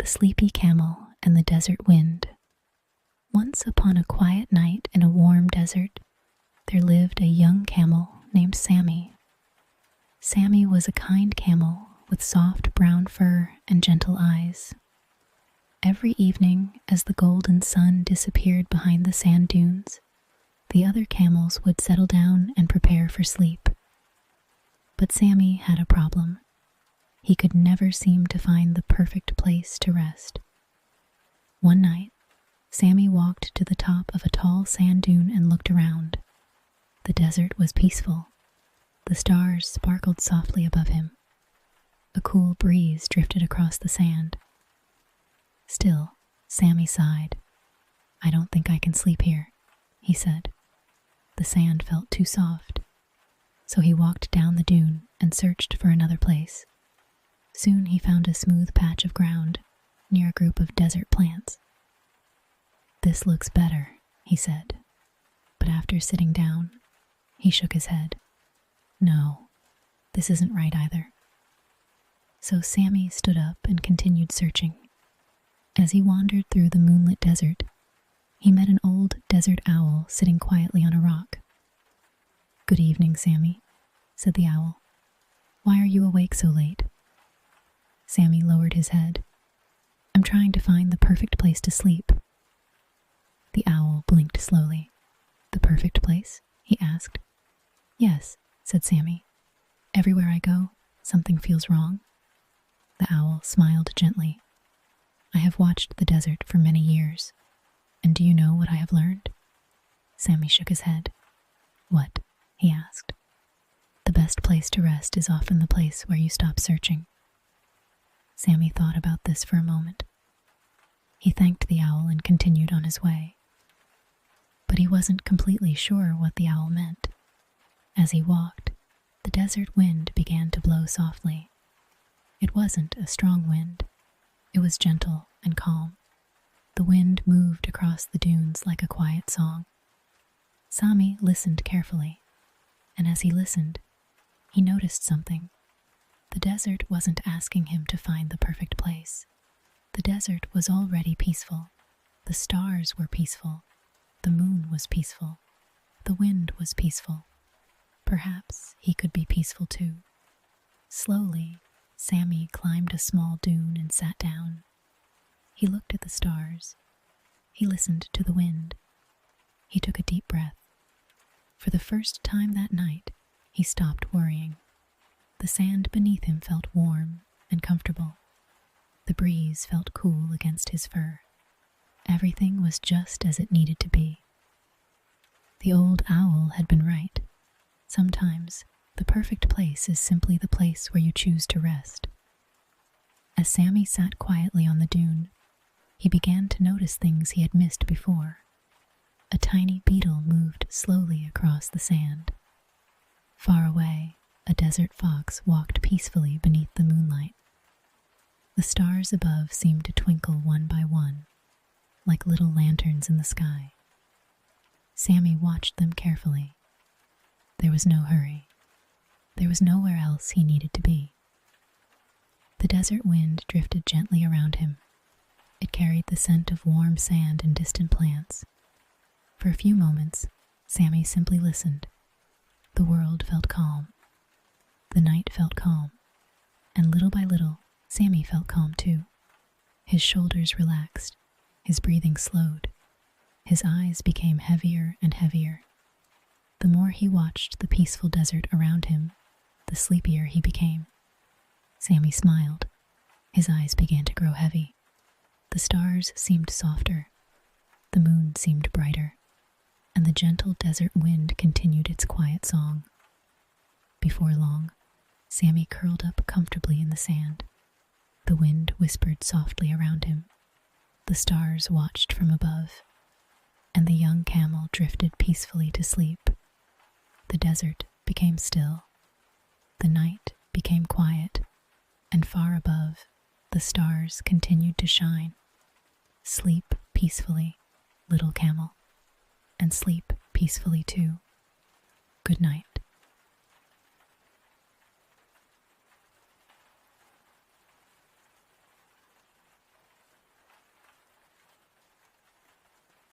The Sleepy Camel and the Desert Wind. Once upon a quiet night in a warm desert, there lived a young camel named Sami. Sami was a kind camel with soft brown fur and gentle eyes. Every evening, as the golden sun disappeared behind the sand dunes, the other camels would settle down and prepare for sleep. But Sami had a problem. He could never seem to find the perfect place to rest. One night, Sami walked to the top of a tall sand dune and looked around. The desert was peaceful. The stars sparkled softly above him. A cool breeze drifted across the sand. Still, Sami sighed. "I don't think I can sleep here," he said. The sand felt too soft. So he walked down the dune and searched for another place. Soon he found a smooth patch of ground near a group of desert plants. "This looks better," he said. But after sitting down, he shook his head. "No, this isn't right either." So Sami stood up and continued searching. As he wandered through the moonlit desert, he met an old desert owl sitting quietly on a rock. "Good evening, Sami," said the owl. "Why are you awake so late?" Sami lowered his head. "I'm trying to find the perfect place to sleep." The owl blinked slowly. "The perfect place?" he asked. "Yes," said Sami. "Everywhere I go, something feels wrong." The owl smiled gently. "I have watched the desert for many years. And do you know what I have learned?" Sami shook his head. "What?" he asked. "The best place to rest is often the place where you stop searching." Sami thought about this for a moment. He thanked the owl and continued on his way. But he wasn't completely sure what the owl meant. As he walked, the desert wind began to blow softly. It wasn't a strong wind. It was gentle and calm. The wind moved across the dunes like a quiet song. Sami listened carefully, and as he listened, he noticed something. The desert wasn't asking him to find the perfect place. The desert was already peaceful. The stars were peaceful. The moon was peaceful. The wind was peaceful. Perhaps he could be peaceful too. Slowly, Sami climbed a small dune and sat down. He looked at the stars. He listened to the wind. He took a deep breath. For the first time that night, he stopped worrying. The sand beneath him felt warm and comfortable. The breeze felt cool against his fur. Everything was just as it needed to be. The old owl had been right. Sometimes, the perfect place is simply the place where you choose to rest. As Sami sat quietly on the dune, he began to notice things he had missed before. A tiny beetle moved slowly across the sand. Far away, a desert fox walked peacefully beneath the moonlight. The stars above seemed to twinkle one by one, like little lanterns in the sky. Sami watched them carefully. There was no hurry. There was nowhere else he needed to be. The desert wind drifted gently around him. It carried the scent of warm sand and distant plants. For a few moments, Sami simply listened. The world felt calm. The night felt calm. And little by little, Sami felt calm too. His shoulders relaxed. His breathing slowed. His eyes became heavier and heavier. The more he watched the peaceful desert around him, the sleepier he became. Sami smiled. His eyes began to grow heavy. The stars seemed softer. The moon seemed brighter. And the gentle desert wind continued its quiet song. Before long, Sami curled up comfortably in the sand. The wind whispered softly around him. The stars watched from above. And the young camel drifted peacefully to sleep. The desert became still. The night became quiet. And far above, the stars continued to shine. Sleep peacefully, little camel. And sleep peacefully too. Good night.